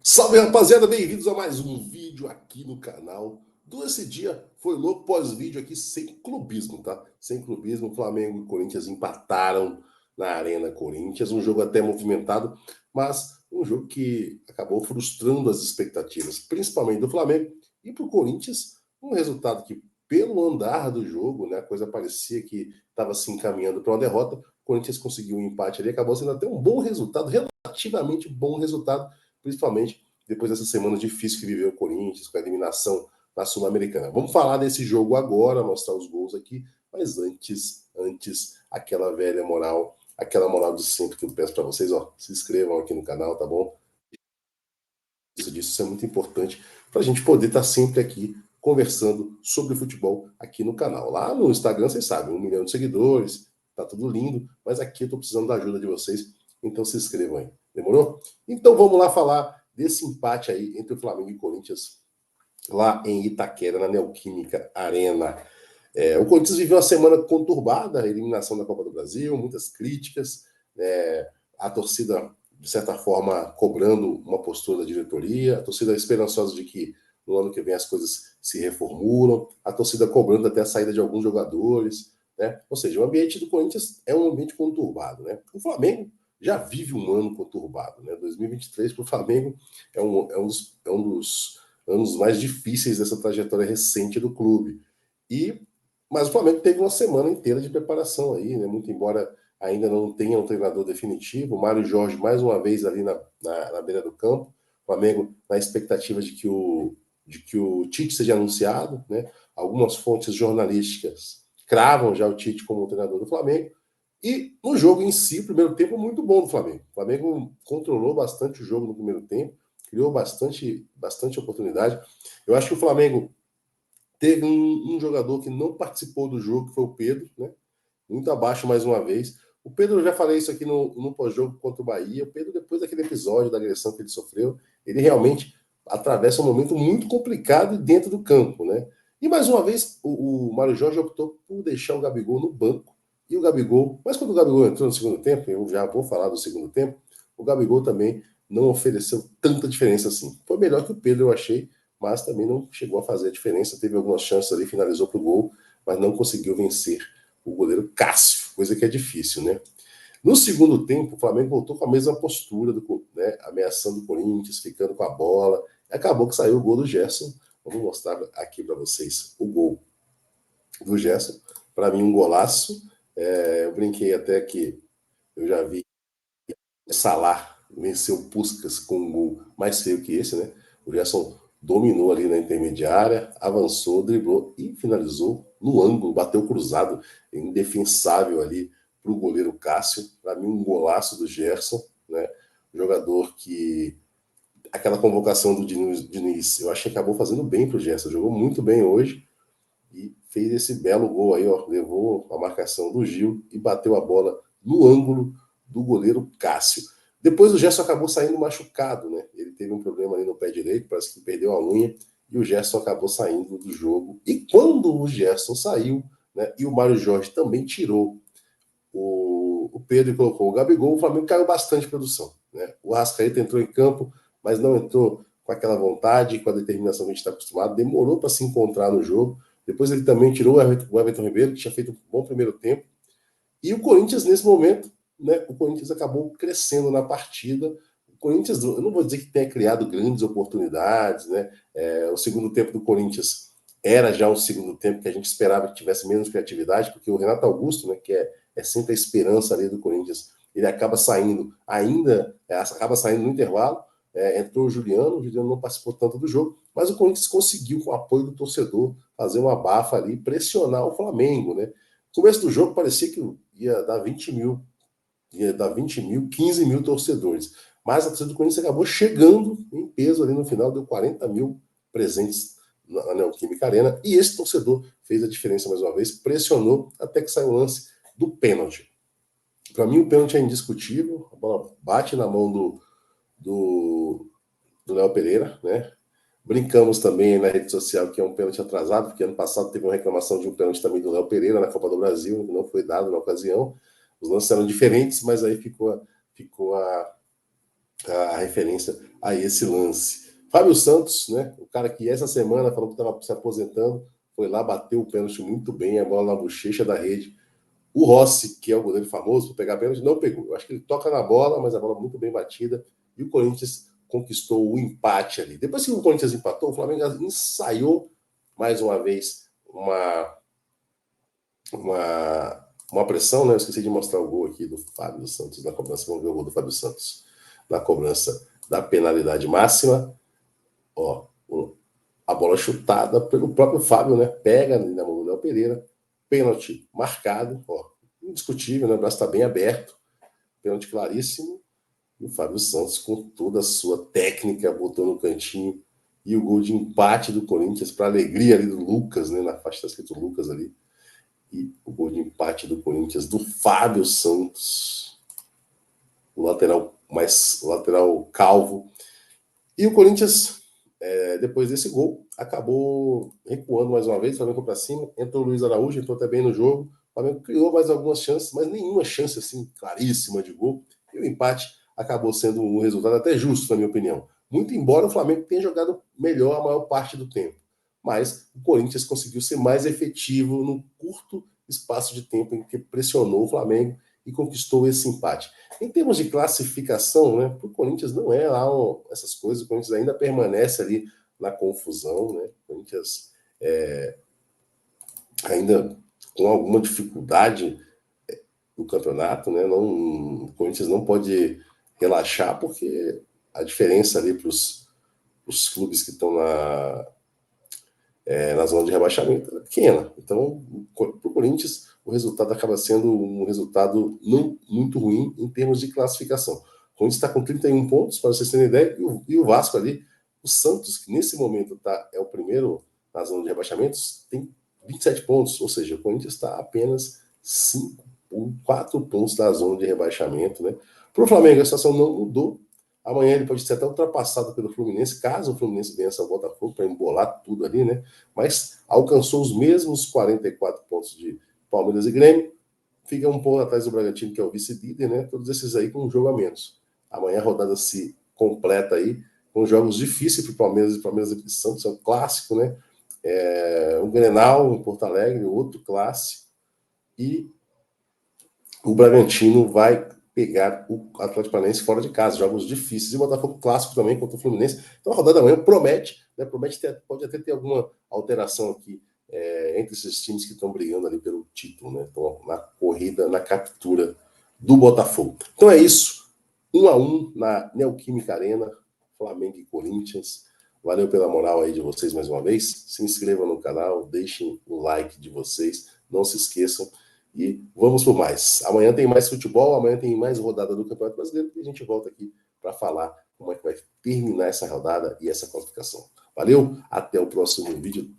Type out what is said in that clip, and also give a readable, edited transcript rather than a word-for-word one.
Salve, rapaziada, bem-vindos a mais um vídeo aqui no canal. Esse dia foi louco, pós-vídeo aqui sem clubismo, tá? Sem clubismo, Flamengo e Corinthians empataram na Arena Corinthians, um jogo até movimentado, mas um jogo que acabou frustrando as expectativas, principalmente do Flamengo e para o Corinthians, um resultado que, pelo andar do jogo, né, a coisa parecia que estava se encaminhando para uma derrota. O Corinthians conseguiu um empate ali, acabou sendo até um bom resultado, relativamente bom resultado, principalmente depois dessa semana difícil que viveu o Corinthians, com a eliminação na Sul-Americana. Vamos falar desse jogo agora, mostrar os gols aqui, mas antes aquela velha moral, aquela moral de sempre que eu peço para vocês, ó, se inscrevam aqui no canal, tá bom? Isso é muito importante para a gente poder estar sempre aqui conversando sobre futebol aqui no canal. Lá no Instagram, vocês sabem, 1 milhão de seguidores, tá tudo lindo, mas aqui eu tô precisando da ajuda de vocês, então se inscrevam aí, demorou? Então vamos lá falar desse empate aí entre o Flamengo e o Corinthians, lá em Itaquera, na Neoquímica Arena. O Corinthians viveu uma semana conturbada, a eliminação da Copa do Brasil, muitas críticas, a torcida, de certa forma, cobrando uma postura da diretoria, a torcida esperançosa de que no ano que vem as coisas se reformulam, a torcida cobrando até a saída de alguns jogadores, né? Ou seja, o ambiente do Corinthians é um ambiente conturbado, né? O Flamengo já vive um ano conturbado, né? 2023 para o Flamengo é um dos anos mais difíceis dessa trajetória recente do clube. Mas o Flamengo teve uma semana inteira de preparação aí, né? Muito embora ainda não tenha um treinador definitivo. O Mário Jorge, mais uma vez, ali na beira do campo. O Flamengo na expectativa de que o Tite seja anunciado, né? Algumas fontes jornalísticas cravam já o Tite como treinador do Flamengo. E no jogo em si, o primeiro tempo muito bom do Flamengo. O Flamengo controlou bastante o jogo no primeiro tempo, criou bastante oportunidade. Eu acho que o Flamengo teve um jogador que não participou do jogo, que foi o Pedro, né? Muito abaixo mais uma vez. O Pedro, eu já falei isso aqui no pós-jogo contra o Bahia. O Pedro, depois daquele episódio da agressão que ele sofreu, ele realmente atravessa um momento muito complicado dentro do campo, né? E mais uma vez, o Mário Jorge optou por deixar o Gabigol no banco. E o Gabigol, mas quando o Gabigol entrou no segundo tempo, eu já vou falar do segundo tempo, o Gabigol também não ofereceu tanta diferença assim. Foi melhor que o Pedro, eu achei, mas também não chegou a fazer a diferença. Teve algumas chances ali, finalizou para o gol, mas não conseguiu vencer o goleiro Cássio, coisa que é difícil, né? No segundo tempo, o Flamengo voltou com a mesma postura, né, ameaçando o Corinthians, ficando com a bola. Acabou que saiu o gol do Gerson. Vamos mostrar aqui para vocês o gol do Gerson. Para mim, um golaço. Eu brinquei até que eu já vi Salah venceu o Puskás com um gol mais feio que esse, né? O Gerson dominou ali na intermediária, avançou, driblou e finalizou no ângulo, bateu cruzado, indefensável ali para o goleiro Cássio. Para mim, um golaço do Gerson, né? Jogador que aquela convocação do Diniz, eu achei que acabou fazendo bem para o Gerson, jogou muito bem hoje e fez esse belo gol aí, ó, levou a marcação do Gil e bateu a bola no ângulo do goleiro Cássio. Depois o Gerson acabou saindo machucado, né? Ele teve um problema ali no pé direito, parece que perdeu a unha, e o Gerson acabou saindo do jogo. E quando o Gerson saiu, né, e o Mário Jorge também tirou o Pedro e colocou o Gabigol, o Flamengo caiu bastante produção, né? O Arrascaeta entrou em campo, mas não entrou com aquela vontade, com a determinação que a gente está acostumado, demorou para se encontrar no jogo. Depois ele também tirou o Everton Ribeiro, que tinha feito um bom primeiro tempo. E o Corinthians, nesse momento, né, o Corinthians acabou crescendo na partida. O Corinthians, eu não vou dizer que tenha criado grandes oportunidades, né? O segundo tempo do Corinthians era já um segundo tempo que a gente esperava que tivesse menos criatividade, porque o Renato Augusto, né, que é sempre a esperança ali do Corinthians, ele acaba saindo acaba saindo no intervalo. Entrou o Juliano não participou tanto do jogo, mas o Corinthians conseguiu, com o apoio do torcedor, fazer uma bafa ali, pressionar o Flamengo, né? No começo do jogo parecia que ia dar 20 mil, 15 mil torcedores. Mas a torcida do Corinthians acabou chegando em peso ali no final, deu 40 mil presentes na Neoquímica Arena. E esse torcedor fez a diferença mais uma vez, pressionou até que saiu o lance do pênalti. Para mim, o pênalti é indiscutível, a bola bate na mão do, do Léo Pereira, né? Brincamos também na rede social que é um pênalti atrasado, porque ano passado teve uma reclamação de um pênalti também do Léo Pereira na Copa do Brasil, que não foi dado na ocasião. Os lances eram diferentes, mas aí ficou a referência a esse lance. Fábio Santos, né? O cara que essa semana falou que estava se aposentando, foi lá, bateu o pênalti muito bem, a bola na bochecha da rede. O Rossi, que é o goleiro famoso por pegar pênalti, não pegou. Eu acho que ele toca na bola, mas a bola muito bem batida. E o Corinthians conquistou o empate ali. Depois que o Corinthians empatou, o Flamengo ensaiou mais uma vez uma pressão, né? Eu esqueci de mostrar o gol aqui do Fábio Santos na cobrança. Vamos ver o gol do Fábio Santos na cobrança da penalidade máxima. Ó, a bola chutada pelo próprio Fábio, né? Pega na mão do Léo Pereira. Pênalti marcado, ó, indiscutível, né? O braço está bem aberto. Pênalti claríssimo. E o Fábio Santos, com toda a sua técnica, botou no cantinho. E o gol de empate do Corinthians, para alegria ali do Lucas, né? Na faixa está escrito Lucas ali. E o gol de empate do Corinthians, do Fábio Santos, o lateral calvo. E o Corinthians, depois desse gol, acabou recuando mais uma vez. O Flamengo foi para cima, entrou o Luiz Araújo, entrou até bem no jogo. O Flamengo criou mais algumas chances, mas nenhuma chance assim claríssima de gol. E o empate acabou sendo um resultado até justo, na minha opinião. Muito embora o Flamengo tenha jogado melhor a maior parte do tempo. Mas o Corinthians conseguiu ser mais efetivo no curto espaço de tempo em que pressionou o Flamengo e conquistou esse empate. Em termos de classificação, né, para o Corinthians não é lá essas coisas, o Corinthians ainda permanece ali na confusão, né? O Corinthians ainda com alguma dificuldade no campeonato, né? Não, o Corinthians não pode relaxar porque a diferença ali para os clubes que estão na zona de rebaixamento é pequena. Então, para o Corinthians, o resultado acaba sendo um resultado não muito ruim em termos de classificação. O Corinthians está com 31 pontos, para vocês terem ideia, e o Vasco ali, o Santos, que nesse momento é o primeiro na zona de rebaixamentos, tem 27 pontos, ou seja, o Corinthians está apenas 4 pontos da zona de rebaixamento. Né? Para o Flamengo, a situação não mudou. Amanhã ele pode ser até ultrapassado pelo Fluminense, caso o Fluminense vença o Botafogo para embolar tudo ali, né? Mas alcançou os mesmos 44 pontos de Palmeiras e Grêmio, fica um ponto atrás do Bragantino, que é o vice-líder, né? Todos esses aí com um jogo a menos. Amanhã a rodada se completa aí, com jogos difíceis para o Palmeiras e Santos, é um clássico, né? Um Grenal em Porto Alegre, outro clássico, e o Bragantino vai pegar o Atlético Paranaense fora de casa, jogos difíceis, e o Botafogo clássico também contra o Fluminense. Então a rodada da manhã promete, né? Pode até ter alguma alteração aqui entre esses times que estão brigando ali pelo título, né? Estão na corrida, na captura do Botafogo. Então é isso, 1-1 na Neoquímica Arena, Flamengo e Corinthians. Valeu pela moral aí de vocês mais uma vez. Se inscrevam no canal, deixem o like de vocês, não se esqueçam. E vamos por mais. Amanhã tem mais futebol, amanhã tem mais rodada do Campeonato Brasileiro e a gente volta aqui para falar como é que vai terminar essa rodada e essa classificação. Valeu, até o próximo vídeo.